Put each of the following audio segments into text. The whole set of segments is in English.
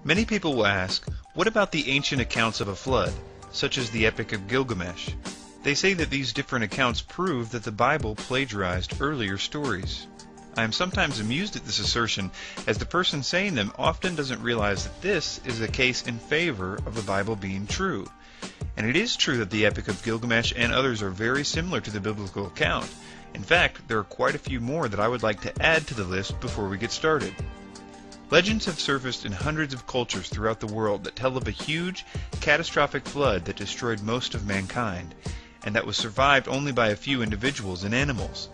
Many people will ask, what about the ancient accounts of a flood, such as the Epic of Gilgamesh? They say that these different accounts prove that the Bible plagiarized earlier stories. I am sometimes amused at this assertion, as the person saying them often doesn't realize that this is a case in favor of the Bible being true. And it is true that the Epic of Gilgamesh and others are very similar to the biblical account. In fact, there are quite a few more that I would like to add to the list before we get started. Legends have surfaced in hundreds of cultures throughout the world that tell of a huge, catastrophic flood that destroyed most of mankind, and that was survived only by a few individuals and animals.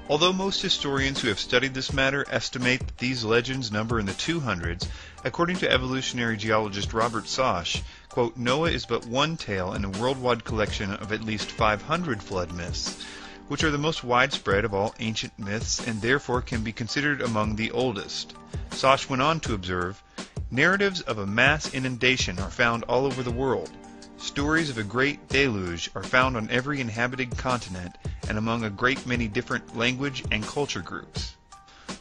Although most historians who have studied this matter estimate that these legends number in the 200s, according to evolutionary geologist Robert Sosh, quote, Noah is but one tale in a worldwide collection of at least 500 flood myths, which are the most widespread of all ancient myths and therefore can be considered among the oldest. Sosh went on to observe, narratives of a mass inundation are found all over the world. Stories of a great deluge are found on every inhabited continent and among a great many different language and culture groups.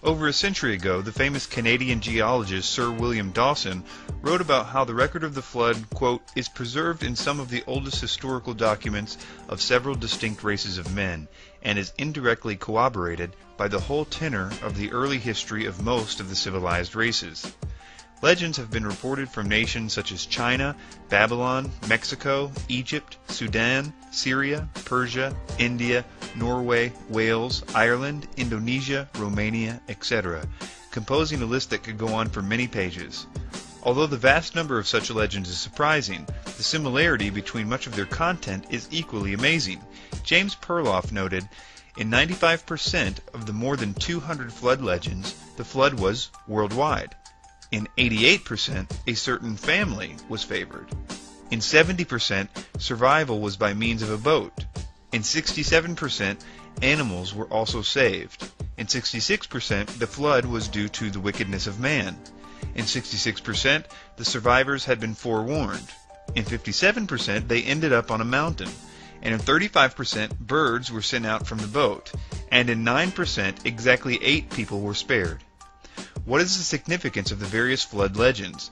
Over a century ago, the famous Canadian geologist Sir William Dawson wrote about how the record of the flood, quote, is preserved in some of the oldest historical documents of several distinct races of men, and is indirectly corroborated by the whole tenor of the early history of most of the civilized races. Legends have been reported from nations such as China, Babylon, Mexico, Egypt, Sudan, Syria, Persia, India, Norway, Wales, Ireland, Indonesia, Romania, etc., composing a list that could go on for many pages. Although the vast number of such legends is surprising, the similarity between much of their content is equally amazing. James Perloff noted, in 95% of the more than 200 flood legends, the flood was worldwide. In 88%, a certain family was favored. In 70%, survival was by means of a boat. In 67%, animals were also saved. In 66%, the flood was due to the wickedness of man. In 66%, the survivors had been forewarned. In 57%, they ended up on a mountain. And in 35%, birds were sent out from the boat. And in 9%, exactly 8 people were spared. What is the significance of the various flood legends?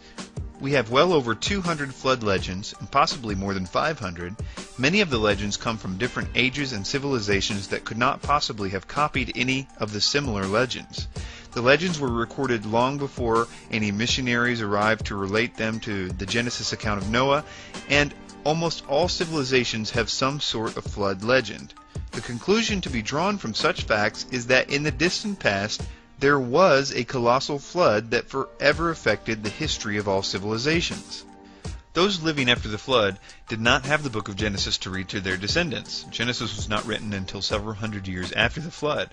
We have well over 200 flood legends, and possibly more than 500. Many of the legends come from different ages and civilizations that could not possibly have copied any of the similar legends. The legends were recorded long before any missionaries arrived to relate them to the Genesis account of Noah, and almost all civilizations have some sort of flood legend. The conclusion to be drawn from such facts is that in the distant past, there was a colossal flood that forever affected the history of all civilizations. Those living after the flood did not have the book of Genesis to read to their descendants. Genesis was not written until several hundred years after the flood.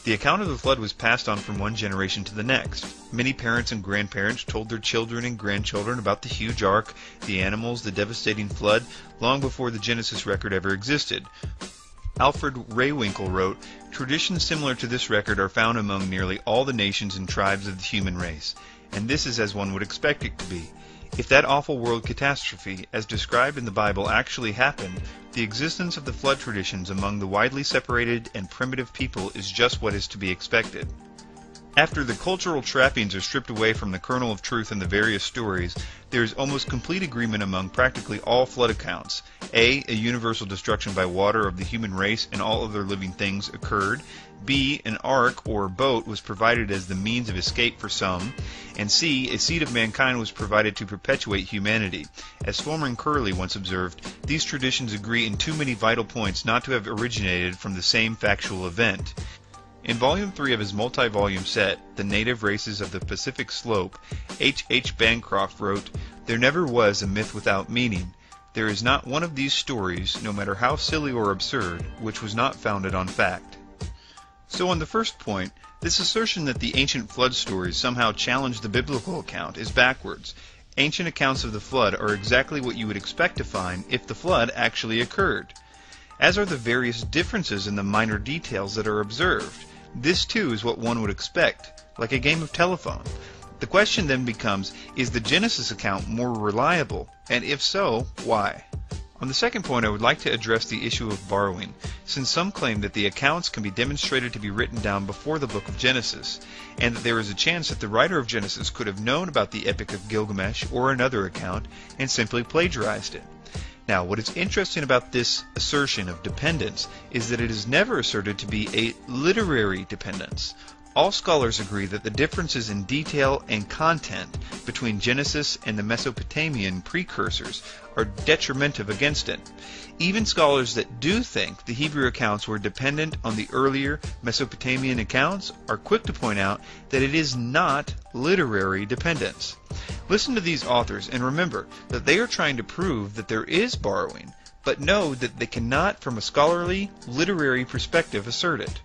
The account of the flood was passed on from one generation to the next. Many parents and grandparents told their children and grandchildren about the huge ark, the animals, the devastating flood, long before the Genesis record ever existed. Alfred Rehwinkel wrote, traditions similar to this record are found among nearly all the nations and tribes of the human race, and this is as one would expect it to be. If that awful world catastrophe, as described in the Bible, actually happened, the existence of the flood traditions among the widely separated and primitive people is just what is to be expected. After the cultural trappings are stripped away from the kernel of truth in the various stories, there is almost complete agreement among practically all flood accounts. A universal destruction by water of the human race and all other living things occurred. B, an ark or boat was provided as the means of escape for some. And C, a seed of mankind was provided to perpetuate humanity. As Foreman Curley once observed, these traditions agree in too many vital points not to have originated from the same factual event. In Volume 3 of his multi-volume set, The Native Races of the Pacific Slope, H. H. Bancroft wrote, there never was a myth without meaning. There is not one of these stories, no matter how silly or absurd, which was not founded on fact. So on the first point, this assertion that the ancient flood stories somehow challenge the biblical account is backwards. Ancient accounts of the flood are exactly what you would expect to find if the flood actually occurred, as are the various differences in the minor details that are observed. This too is what one would expect, like a game of telephone. The question then becomes, is the Genesis account more reliable, and if so, why? On the second point, I would like to address the issue of borrowing, since some claim that the accounts can be demonstrated to be written down before the book of Genesis, and that there is a chance that the writer of Genesis could have known about the Epic of Gilgamesh or another account and simply plagiarized it. Now, what is interesting about this assertion of dependence is that it is never asserted to be a literary dependence. All scholars agree that the differences in detail and content between Genesis and the Mesopotamian precursors are detrimental against it. Even scholars that do think the Hebrew accounts were dependent on the earlier Mesopotamian accounts are quick to point out that it is not literary dependence. Listen to these authors and remember that they are trying to prove that there is borrowing, but know that they cannot, from a scholarly, literary perspective, assert it.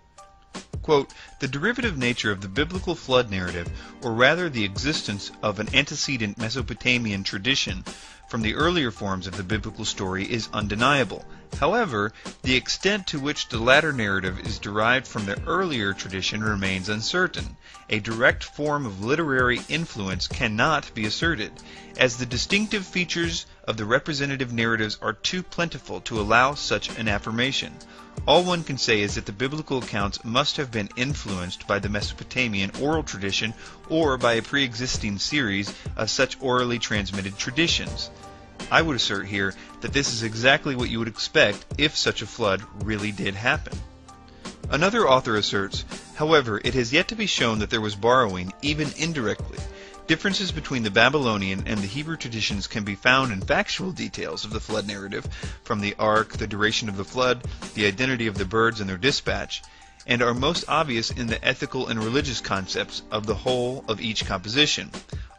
Quote, the derivative nature of the biblical flood narrative, or rather the existence of an antecedent Mesopotamian tradition from the earlier forms of the biblical story, is undeniable. However, the extent to which the latter narrative is derived from the earlier tradition remains uncertain. A direct form of literary influence cannot be asserted, as the distinctive features of the representative narratives are too plentiful to allow such an affirmation. All one can say is that the biblical accounts must have been influenced by the Mesopotamian oral tradition or by a pre-existing series of such orally transmitted traditions. I would assert here that this is exactly what you would expect if such a flood really did happen. Another author asserts, however, it has yet to be shown that there was borrowing, even indirectly. Differences between the Babylonian and the Hebrew traditions can be found in factual details of the flood narrative, from the ark, the duration of the flood, the identity of the birds and their dispatch, and are most obvious in the ethical and religious concepts of the whole of each composition.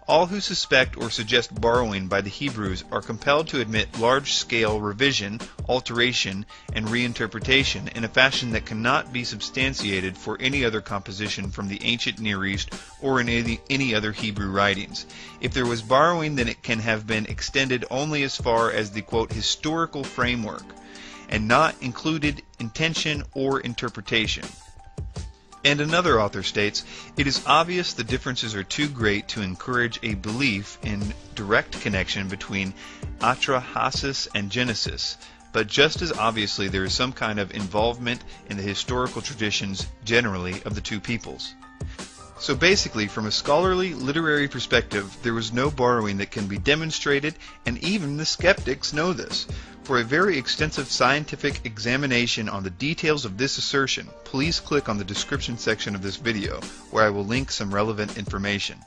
All who suspect or suggest borrowing by the Hebrews are compelled to admit large-scale revision, alteration, and reinterpretation in a fashion that cannot be substantiated for any other composition from the ancient Near East or in any other Hebrew writings. If there was borrowing, then it can have been extended only as far as the, quote, historical framework, and not included intention or interpretation. And another author states, it is obvious the differences are too great to encourage a belief in direct connection between Atrahasis and Genesis, but just as obviously there is some kind of involvement in the historical traditions generally of the two peoples. So basically, from a scholarly, literary perspective, there was no borrowing that can be demonstrated, and even the skeptics know this. For a very extensive scientific examination on the details of this assertion, please click on the description section of this video, where I will link some relevant information.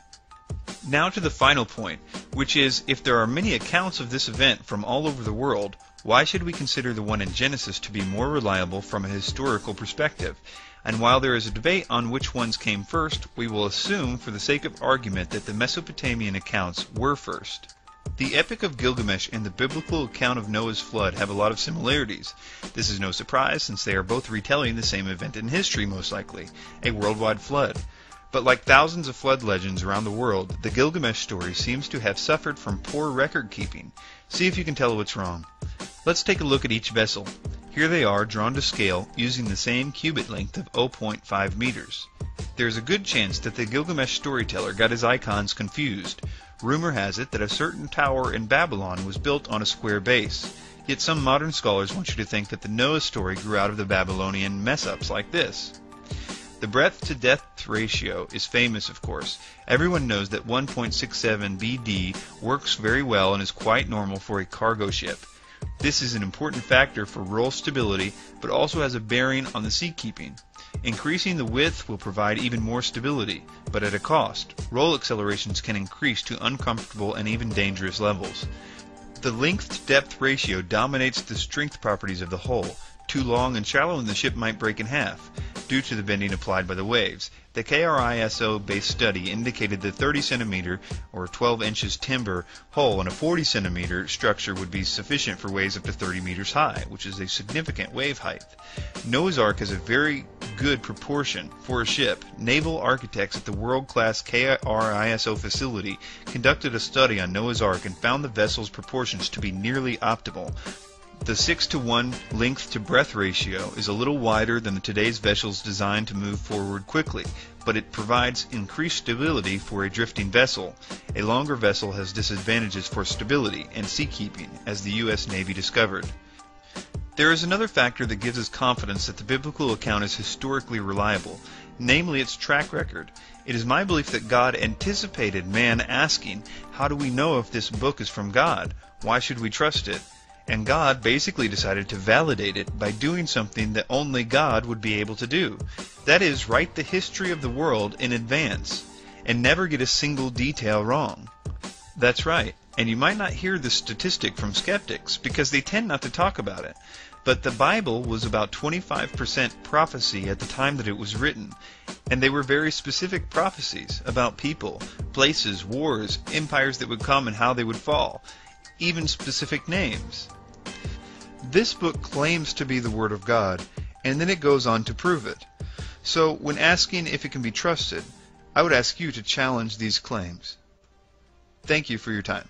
Now to the final point, which is, if there are many accounts of this event from all over the world, why should we consider the one in Genesis to be more reliable from a historical perspective? And while there is a debate on which ones came first, we will assume, for the sake of argument, that the Mesopotamian accounts were first. The Epic of Gilgamesh and the biblical account of Noah's flood have a lot of similarities. This is no surprise, since they are both retelling the same event in history, most likely, a worldwide flood. But like thousands of flood legends around the world, the Gilgamesh story seems to have suffered from poor record keeping. See if you can tell what's wrong. Let's take a look at each vessel. Here they are, drawn to scale, using the same cubit length of 0.5 meters. There is a good chance that the Gilgamesh storyteller got his icons confused. Rumor has it that a certain tower in Babylon was built on a square base. Yet some modern scholars want you to think that the Noah story grew out of the Babylonian mess-ups like this. The breadth-to-depth ratio is famous, of course. Everyone knows that 1.67 BD works very well and is quite normal for a cargo ship. This is an important factor for roll stability, but also has a bearing on the seakeeping. Increasing the width will provide even more stability, but at a cost. Roll accelerations can increase to uncomfortable and even dangerous levels. The length-to-depth ratio dominates the strength properties of the hull. Too long and shallow and the ship might break in half, due to the bending applied by the waves. The KRISO-based study indicated that 30 centimeter or 12 inches timber hull on a 40 centimeter structure would be sufficient for waves up to 30 meters high, which is a significant wave height. Noah's Ark has a very good proportion for a ship. Naval architects at the world-class KRISO facility conducted a study on Noah's Ark and found the vessel's proportions to be nearly optimal. The 6-to-1 length to breadth ratio is a little wider than today's vessels designed to move forward quickly, but it provides increased stability for a drifting vessel. A longer vessel has disadvantages for stability and seakeeping, as the U.S. Navy discovered. There is another factor that gives us confidence that the biblical account is historically reliable, namely its track record. It is my belief that God anticipated man asking, "How do we know if this book is from God? Why should we trust it?" And God basically decided to validate it by doing something that only God would be able to do. That is, write the history of the world in advance, and never get a single detail wrong. That's right, and you might not hear this statistic from skeptics, because they tend not to talk about it. But the Bible was about 25% prophecy at the time that it was written, and they were very specific prophecies about people, places, wars, empires that would come and how they would fall, even specific names. This book claims to be the Word of God, and then it goes on to prove it. So, when asking if it can be trusted, I would ask you to challenge these claims. Thank you for your time.